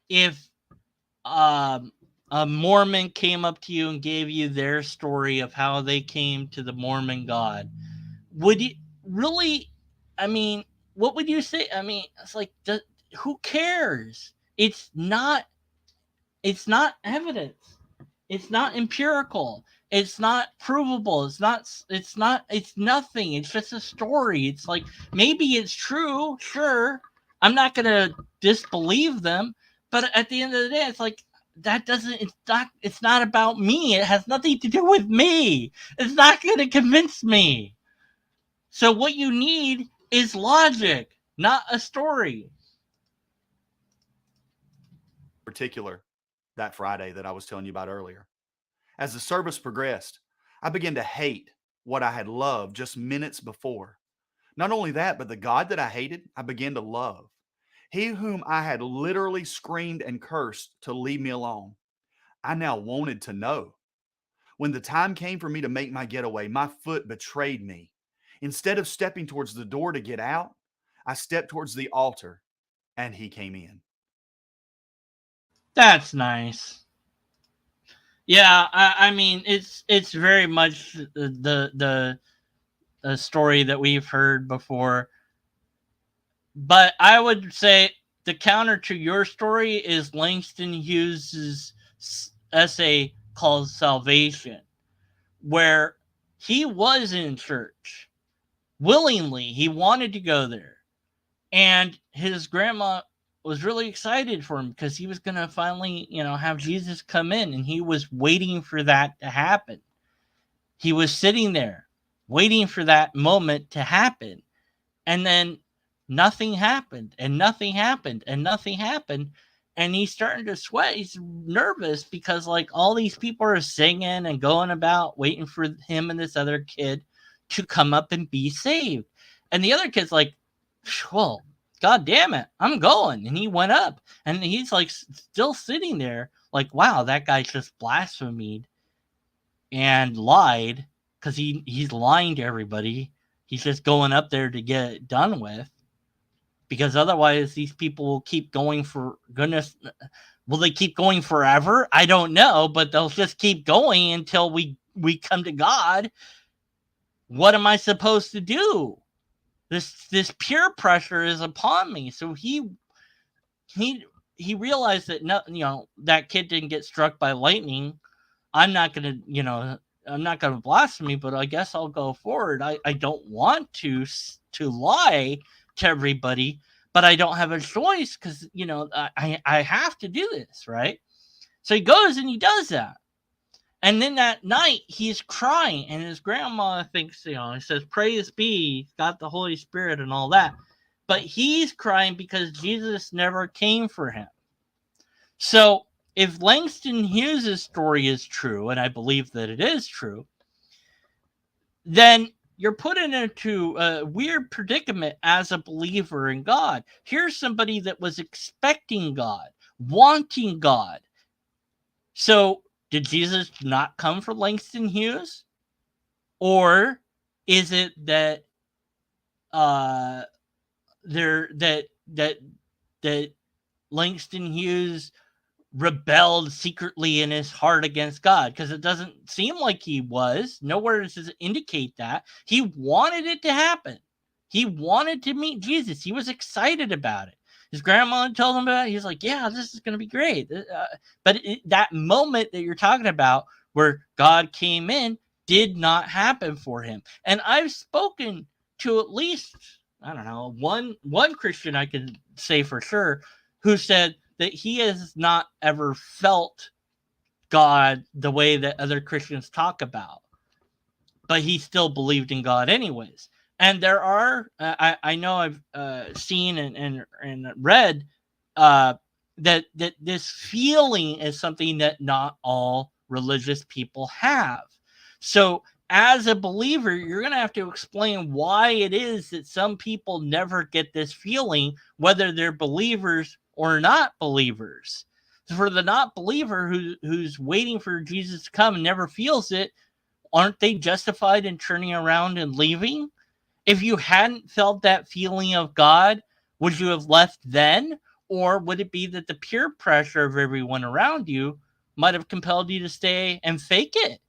if a Mormon came up to you and gave you their story of how they came to the Mormon God. Would you really, what would you say? It's like, who cares? It's not evidence. It's not empirical. It's not provable. It's nothing. It's just a story. It's like, maybe it's true. Sure. I'm not going to disbelieve them. But at the end of the day, it's like, it's not about me. It has nothing to do with me. It's not going to convince me. So what you need is logic, not a story. Particular, that Friday that I was telling you about earlier. As the service progressed, I began to hate what I had loved just minutes before. Not only that, but the God that I hated, I began to love. He whom I had literally screamed and cursed to leave me alone, I now wanted to know. When the time came for me to make my getaway, my foot betrayed me. Instead of stepping towards the door to get out, I stepped towards the altar and he came in. That's nice. Yeah, it's very much the story that we've heard before. But I would say the counter to your story is Langston Hughes' essay called Salvation, where he was in church willingly. He wanted to go there. And his grandma was really excited for him because he was going to finally, have Jesus come in, and he was waiting for that to happen. He was sitting there waiting for that moment to happen. And then nothing happened, and nothing happened, and nothing happened. And he's starting to sweat. He's nervous because, like, all these people are singing and going about waiting for him and this other kid to come up and be saved. And the other kid's like, well, God damn it, I'm going. And he went up, and he's like still sitting there like, wow, that guy just blasphemed and lied, because he's lying to everybody. He's just going up there to get it done with, because otherwise these people will keep going for goodness. Will they keep going forever? I don't know, but they'll just keep going until we come to God. What am I supposed to do? This peer pressure is upon me. So he realized that that kid didn't get struck by lightning. I'm not gonna blaspheme, but I guess I'll go forward. I don't want to lie to everybody, but I don't have a choice because I have to do this, right? So he goes and he does that. And then that night, he's crying, and his grandma thinks, he says, praise be, got the Holy Spirit and all that. But he's crying because Jesus never came for him. So if Langston Hughes' story is true, and I believe that it is true, then you're put into a weird predicament as a believer in God. Here's somebody that was expecting God, wanting God. So did Jesus not come for Langston Hughes? Or is it that that Langston Hughes rebelled secretly in his heart against God? Because it doesn't seem like he was. Nowhere does it indicate that. He wanted it to happen. He wanted to meet Jesus. He was excited about it. His grandma told him about it. He was like, yeah, this is going to be great. But that moment that you're talking about where God came in did not happen for him. And I've spoken to at least, I don't know, one Christian I can say for sure who said that he has not ever felt God the way that other Christians talk about, but he still believed in God anyways. And there are, I know I've seen and read that this feeling is something that not all religious people have. So as a believer, you're going to have to explain why it is that some people never get this feeling, whether they're believers or not believers. For the not believer who's waiting for Jesus to come and never feels it, aren't they justified in turning around and leaving? If you hadn't felt that feeling of God, would you have left then? Or would it be that the peer pressure of everyone around you might have compelled you to stay and fake it?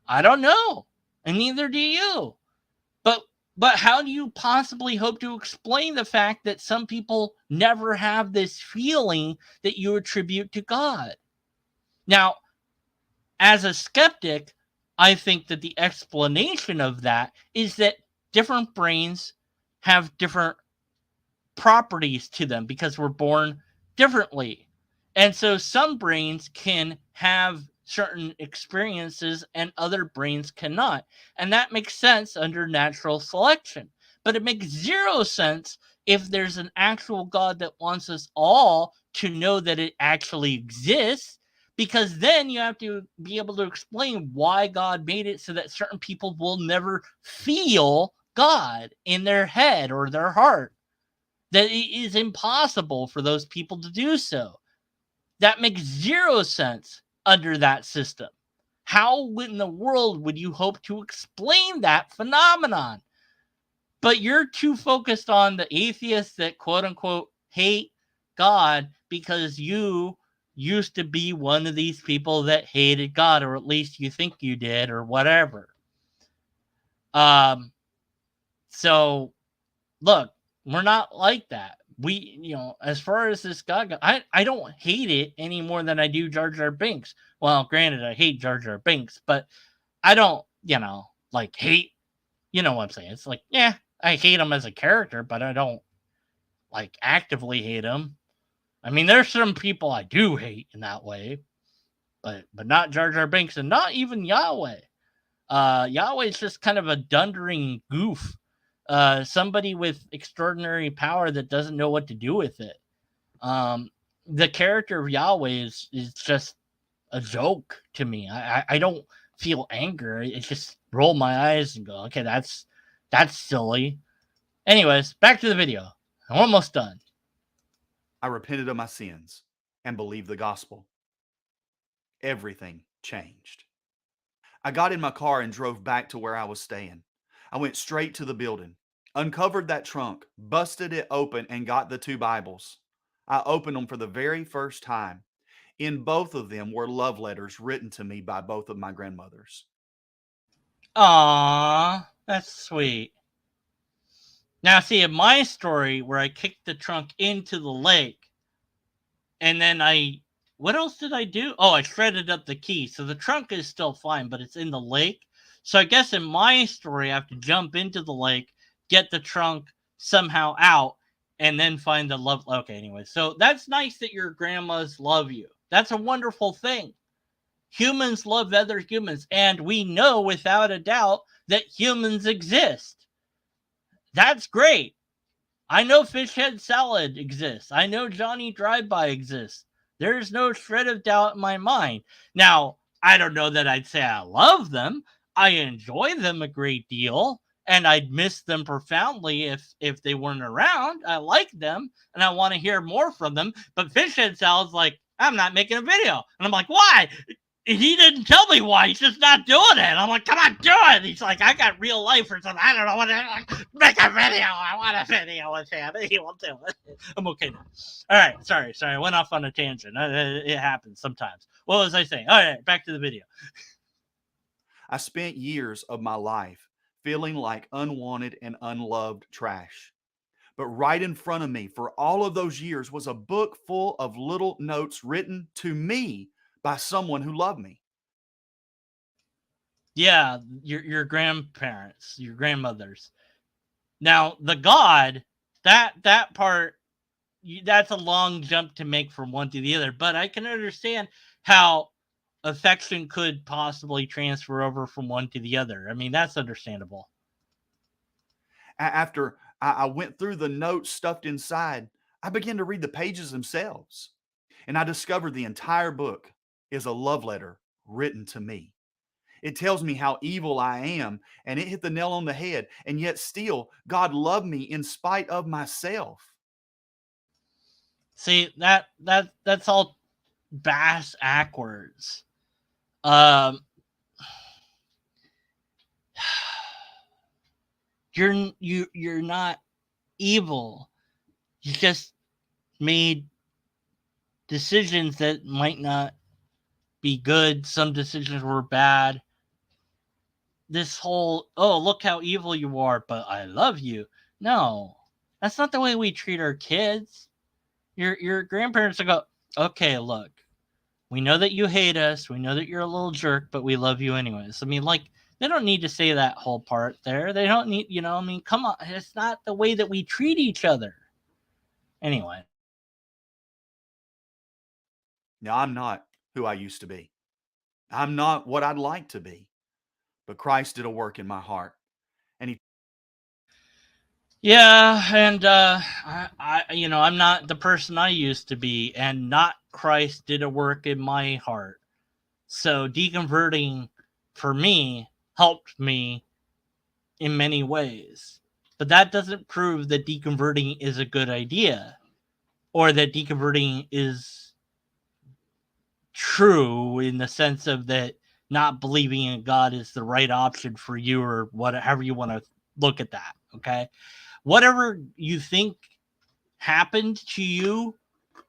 I don't know. And neither do you. But how do you possibly hope to explain the fact that some people never have this feeling that you attribute to God? Now, as a skeptic, I think that the explanation of that is that different brains have different properties to them because we're born differently. And so some brains can have certain experiences and other brains cannot. And that makes sense under natural selection. But it makes zero sense if there's an actual God that wants us all to know that it actually exists, because then you have to be able to explain why God made it so that certain people will never feel God in their head or their heart. That it is impossible for those people to do so. That makes zero sense under that system. How in the world would you hope to explain that phenomenon? But you're too focused on the atheists that quote unquote hate God because you used to be one of these people that hated God, or at least you think you did, or whatever. So look, we're not like that. We, as far as this God, I don't hate it any more than I do Jar Jar Binks. Well, granted, I hate Jar Jar Binks, but I don't, like hate, what I'm saying? It's like, yeah, I hate him as a character, but I don't like actively hate him. I mean, there's some people I do hate in that way, but not Jar Jar Binks and not even Yahweh. Yahweh is just kind of a dundering goof. Somebody with extraordinary power that doesn't know what to do with it. The character of Yahweh is just a joke to me. I don't feel anger. I just roll my eyes and go, okay, that's silly. Anyways, back to the video. I'm almost done. I repented of my sins and believed the gospel. Everything changed. I got in my car and drove back to where I was staying. I went straight to the building, uncovered that trunk, busted it open, and got the 2 Bibles. I opened them for the very first time. In both of them were love letters written to me by both of my grandmothers. Aww, that's sweet. Now, see, in my story where I kicked the trunk into the lake, and then what else did I do? Oh, I shredded up the key. So the trunk is still fine, but it's in the lake. So I guess in my story, I have to jump into the lake, get the trunk somehow out, and then find the love. Okay, anyway. So that's nice that your grandmas love you. That's a wonderful thing. Humans love other humans, and we know without a doubt that humans exist. That's great. I know Fish Head Salad exists. I know Johnny Drive-By exists. There's no shred of doubt in my mind. Now, I don't know that I'd say I love them. I enjoy them a great deal, and I'd miss them profoundly if they weren't around. I like them, and I want to hear more from them. But Fish Head Salad's like, I'm not making a video. And I'm like, why? He didn't tell me why. He's just not doing it. I'm like, come on, do it. He's like, I got real life or something. I don't know what to make a video. I want a video with him. He will do it. I'm okay now. All right. Sorry. I went off on a tangent. It happens sometimes. What was I saying? All right. Back to the video. I spent years of my life feeling like unwanted and unloved trash. But right in front of me for all of those years was a book full of little notes written to me by someone who loved me. Yeah, your grandparents, your grandmothers. Now, the God, that part, that's a long jump to make from one to the other, but I can understand how affection could possibly transfer over from one to the other. I mean, that's understandable. After I went through the notes stuffed inside, I began to read the pages themselves. And I discovered the entire book is a love letter written to me. It tells me how evil I am, and it hit the nail on the head. And yet still, God loved me in spite of myself. See, that's all bass backwards. Um, you're not evil. You just made decisions that might not be good. Some decisions were bad. This whole, oh, look how evil you are, but I love you. No, that's not the way we treat our kids. Your grandparents will go, okay, look, we know that you hate us. We know that you're a little jerk, but we love you anyways. I mean, like, they don't need to say that whole part there. They don't need, I mean, come on. It's not the way that we treat each other. Anyway. Now, I'm not who I used to be. I'm not what I'd like to be. But Christ did a work in my heart. And he Yeah, and I'm not the person I used to be, and not Christ did a work in my heart. So deconverting for me helped me in many ways. But that doesn't prove that deconverting is a good idea, or that deconverting is true in the sense of that not believing in God is the right option for you, or whatever you want to look at that. Okay. Whatever you think happened to you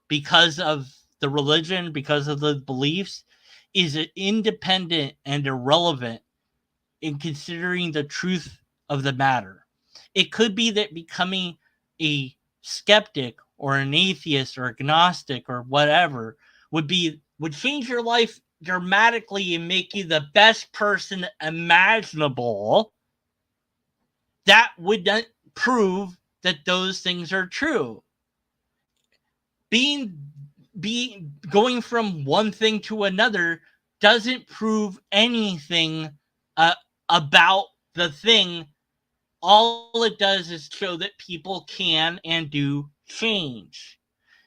because of the religion, because of the beliefs, is independent and irrelevant in considering the truth of the matter. It could be that becoming a skeptic or an atheist or agnostic or whatever would change your life dramatically and make you the best person imaginable. That would not prove that those things are true. Going from one thing to another doesn't prove anything about the thing. All it does is show that people can and do change.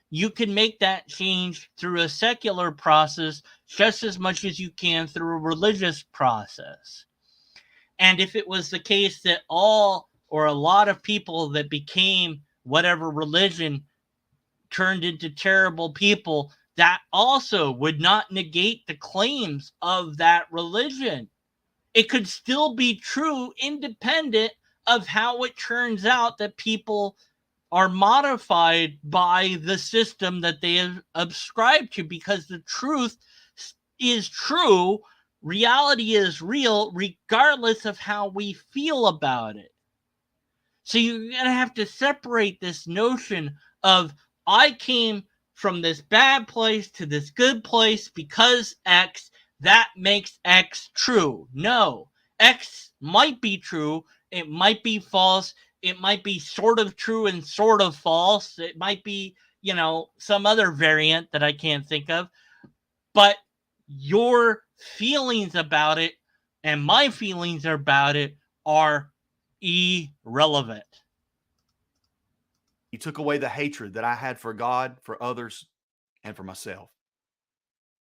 You can make that change through a secular process just as much as you can through a religious process. And if it was the case that all or a lot of people that became whatever religion turned into terrible people, that also would not negate the claims of that religion. It could still be true independent of how it turns out that people are modified by the system that they have subscribed to, because the truth is true. Reality is real, regardless of how we feel about it. So you're going to have to separate this notion of, I came from this bad place to this good place because X, that makes X true. No, X might be true. It might be false. It might be sort of true and sort of false. It might be, some other variant that I can't think of. but your feelings about it and my feelings about it are irrelevant. He took away the hatred that I had for God, for others, and for myself.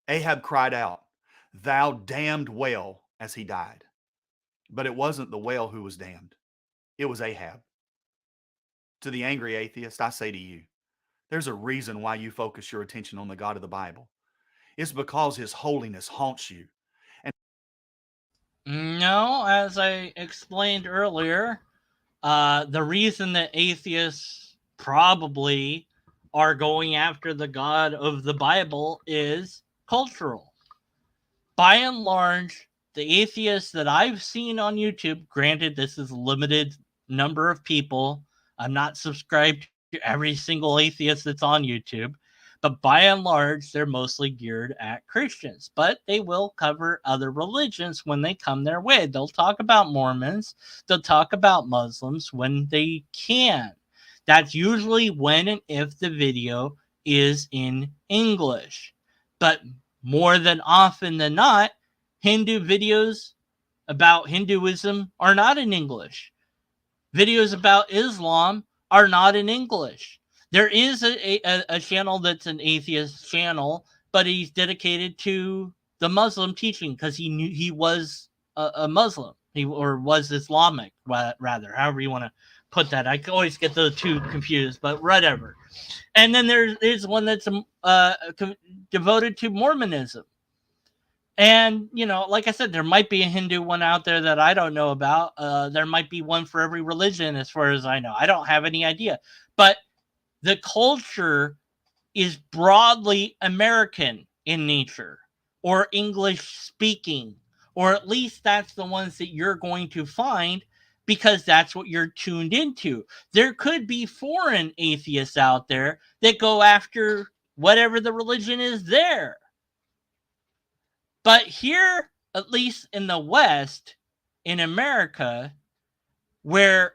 Ahab cried out, "Thou damned well," as he died. But it wasn't the well who was damned. It was Ahab. To the angry atheist, I say to you, there's a reason why you focus your attention on the God of the Bible. It's because his holiness haunts you. No, as I explained earlier, the reason that atheists probably are going after the God of the Bible is cultural. By and large, the atheists that I've seen on YouTube, granted, this is a limited number of people. I'm not subscribed to every single atheist that's on YouTube, but by and large, they're mostly geared at Christians. But they will cover other religions when they come their way. They'll talk about Mormons, they'll talk about Muslims when they can. That's usually when and if the video is in English. But more than often than not, Hindu videos about Hinduism are not in English. Videos about Islam are not in English. There is a channel that's an atheist channel, but he's dedicated to the Muslim teaching because he was a Muslim, or was Islamic rather, however you want to put that. I always get those two confused, but whatever. And then there's one that's devoted to Mormonism. And, like I said, there might be a Hindu one out there that I don't know about. There might be one for every religion as far as I know. I don't have any idea. But the culture is broadly American in nature, or English speaking, or at least that's the ones that you're going to find because that's what you're tuned into. There could be foreign atheists out there that go after whatever the religion is there. But here, at least in the West, in America, where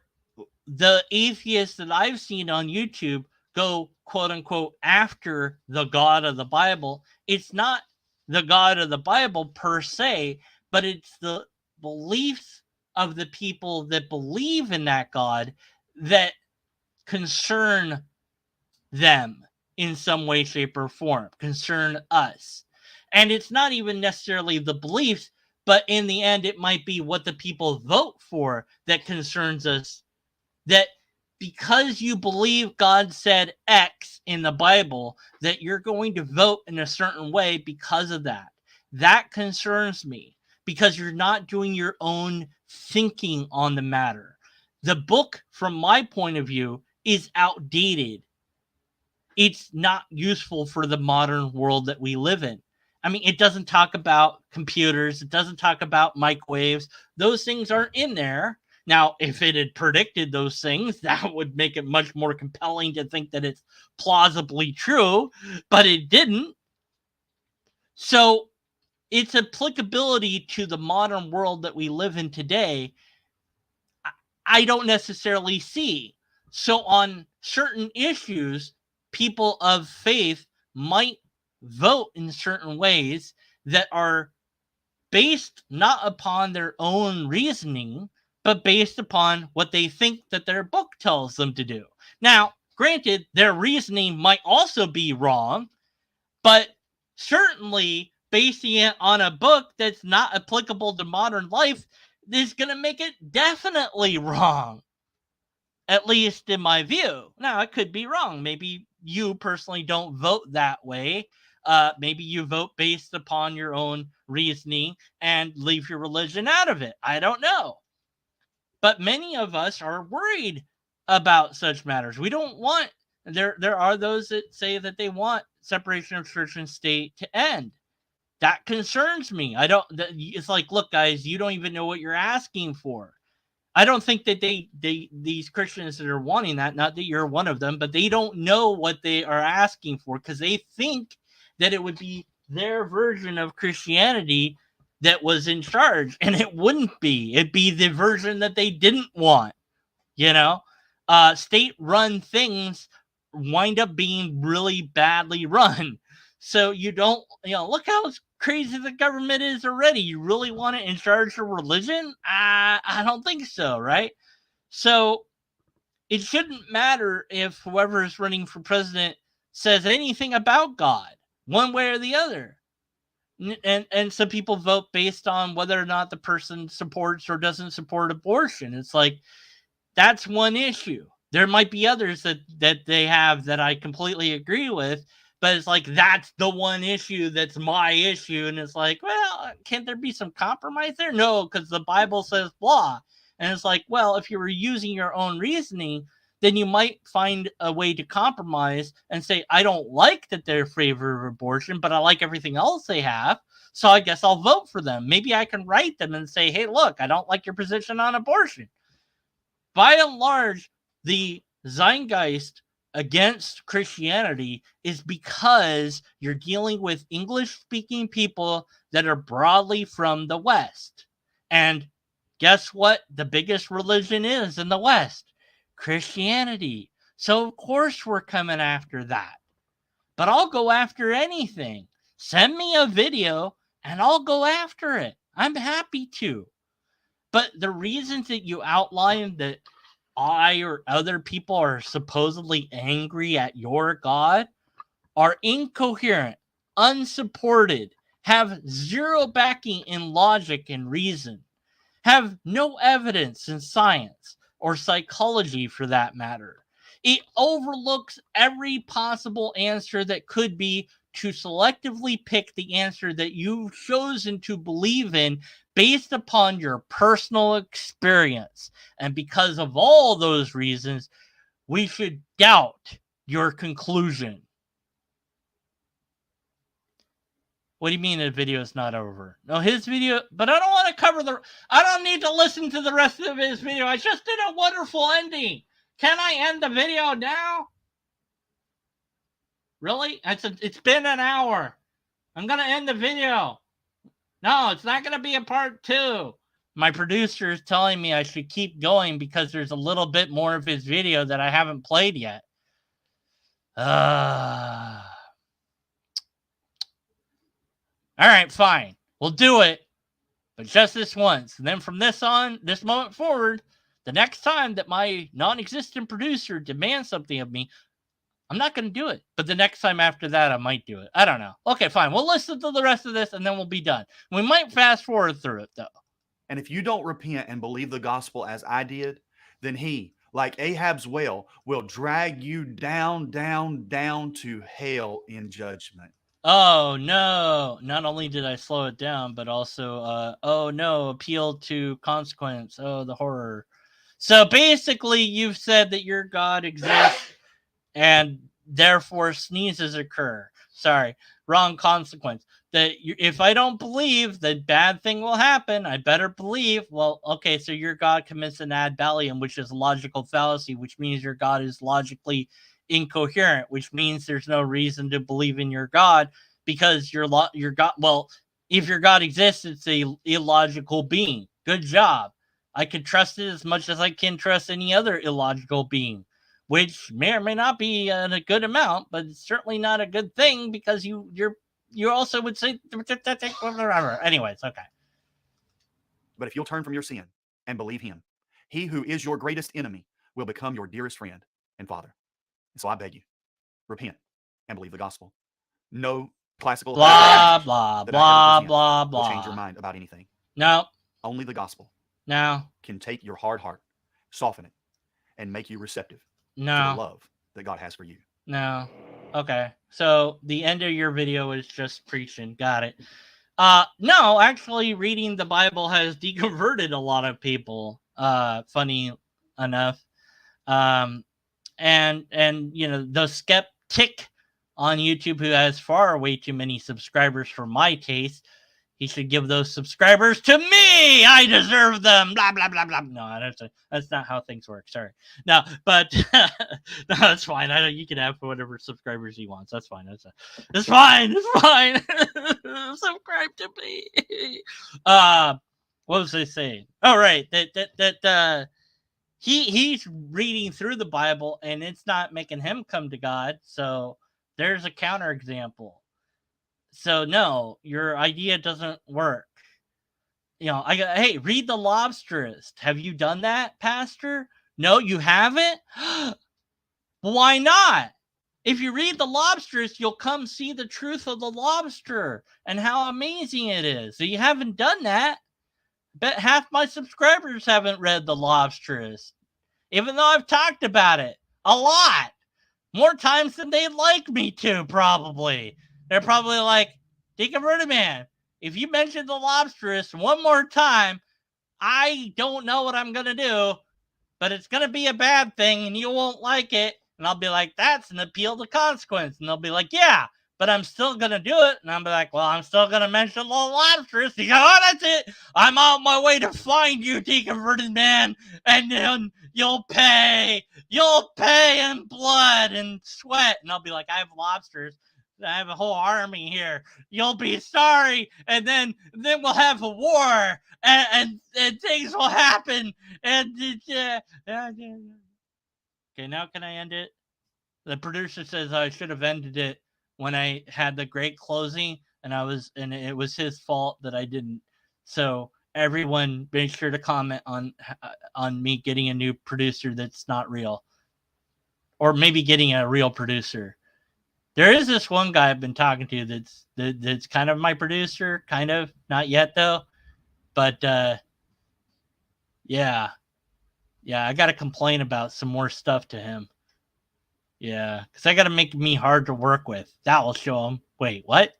the atheists that I've seen on YouTube go, quote unquote, after the God of the Bible, it's not the God of the Bible per se, but it's the beliefs of the people that believe in that God that concern them in some way, shape, or form, concern us. And it's not even necessarily the beliefs, but in the end, it might be what the people vote for that concerns us. That because you believe God said X in the Bible, that you're going to vote in a certain way because of that. That concerns me because you're not doing your own thinking on the matter. The book, from my point of view, is outdated. It's not useful for the modern world that we live in. I mean, it doesn't talk about computers. It doesn't talk about microwaves. Those things aren't in there. Now, if it had predicted those things, that would make it much more compelling to think that it's plausibly true, but it didn't. So its applicability to the modern world that we live in today, I don't necessarily see. So on certain issues, people of faith might vote in certain ways that are based not upon their own reasoning, but based upon what they think that their book tells them to do. Now, granted, their reasoning might also be wrong, but certainly basing it on a book that's not applicable to modern life is going to make it definitely wrong. At least in my view. Now, I could be wrong. Maybe you personally don't vote that way. Maybe you vote based upon your own reasoning and leave your religion out of it. I don't know. But many of us are worried about such matters. We don't want, there are those that say that they want separation of church and state to end. That concerns me. It's like, look, guys, you don't even know what you're asking for. I don't think that these Christians that are wanting that, not that you're one of them, but they don't know what they are asking for because they think that it would be their version of Christianity that was in charge, and it wouldn't be. It'd be the version that they didn't want. State-run things wind up being really badly run. So you don't, look how crazy the government is already. You really want it in charge of religion? I don't think so, right? So it shouldn't matter if whoever is running for president says anything about God, one way or the other. And some people vote based on whether or not the person supports or doesn't support abortion. It's like, that's one issue. There might be others that they have that I completely agree with, but it's like, that's the one issue that's my issue. And it's like, well, can't there be some compromise there? No, because the Bible says blah. And it's like, well, if you were using your own reasoning, then you might find a way to compromise and say, I don't like that they're in favor of abortion, but I like everything else they have. So I guess I'll vote for them. Maybe I can write them and say, hey, look, I don't like your position on abortion. By and large, the zeitgeist against Christianity is because you're dealing with English-speaking people that are broadly from the West. And guess what the biggest religion is in the West? Christianity. So, of course, we're coming after that. But I'll go after anything. Send me a video and I'll go after it. I'm happy to. But the reasons that you outlined that I or other people are supposedly angry at your God are incoherent, unsupported, have zero backing in logic and reason, have no evidence in science or psychology for that matter. It overlooks every possible answer that could be to selectively pick the answer that you've chosen to believe in based upon your personal experience. And because of all those reasons, we should doubt your conclusion. What do you mean the video is not over? No, his video, but I don't want to cover I don't need to listen to the rest of his video. I just did a wonderful ending. Can I end the video now? Really? It's been an hour. I'm going to end the video. No, it's not going to be a part 2. My producer is telling me I should keep going because there's a little bit more of his video that I haven't played yet. All right, fine. We'll do it, but just this once. And then from this moment forward, the next time that my non-existent producer demands something of me, I'm not going to do it. But the next time after that, I might do it. I don't know. Okay, fine. We'll listen to the rest of this, and then we'll be done. We might fast forward through it, though. And if you don't repent and believe the gospel as I did, then he, like Ahab's well, will drag you down, down, down to hell in judgment. Oh, no. Not only did I slow it down, but also, oh, no, appeal to consequence. Oh, the horror. So basically, you've said that your God exists and therefore sneezes occur. Sorry, wrong consequence. That if I don't believe, the bad thing will happen. I better believe. Well, okay, so your God commits an ad ballium, which is a logical fallacy, which means your God is logically incoherent, which means there's no reason to believe in your God because your God. Well, if your God exists, it's a illogical being. Good job. I can trust it as much as I can trust any other illogical being, which may or may not be in a good amount, but it's certainly not a good thing because you also would say anyways, okay. But if you'll turn from your sin and believe him, he who is your greatest enemy will become your dearest friend and father. And so I beg you, repent and believe the gospel. No classical blah blah blah blah will change your mind about anything. No. Only the gospel can take your hard heart, soften it, and make you receptive to the love that God has for you. No. Okay. So the end of your video is just preaching. Got it. No, actually reading the Bible has deconverted a lot of people. Funny enough. And the skeptic on YouTube who has way too many subscribers for my taste, he should give those subscribers to me. I deserve them. Blah, blah, blah, blah. No, that's not how things work. Sorry. No, but no, that's fine. You can have whatever subscribers he wants. That's fine. It's fine. It's fine. Subscribe to me. What was I saying? Oh, right. He's reading through the Bible and it's not making him come to God. So there's a counterexample. So no, your idea doesn't work. Hey, read The Lobsterist. Have you done that, Pastor? No, you haven't? Why not? If you read The Lobsterist, you'll come see the truth of the lobster and how amazing it is. So you haven't done that. Bet half my subscribers haven't read The Lobsterist, even though I've talked about it a lot. More times than they'd like me to, probably. They're probably like, Deacon Man, if you mention The Lobsterist one more time, I don't know what I'm going to do, but it's going to be a bad thing and you won't like it. And I'll be like, that's an appeal to consequence. And they'll be like, yeah, but I'm still going to do it. And I'll be like, well, I'm still going to mention the Lobsterist. You go, oh, that's it. I'm on my way to find you, deconverted man. And then you'll pay. You'll pay in blood and sweat. And I'll be like, I have lobsters. I have a whole army here. You'll be sorry, and then we'll have a war, and things will happen. And okay, now can I end it? The producer says I should have ended it when I had the great closing, and it was his fault that I didn't. So everyone, make sure to comment on me getting a new producer that's not real, or maybe getting a real producer. There is this one guy I've been talking to that's kind of my producer, kind of, not yet though. But yeah, I got to complain about some more stuff to him. Yeah, because I got to make me hard to work with. That will show him. Wait, what?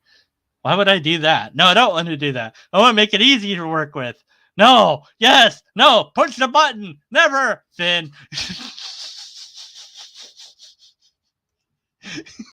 Why would I do that? No, I don't want to do that. I want to make it easy to work with. No, yes, no, push the button. Never, Finn.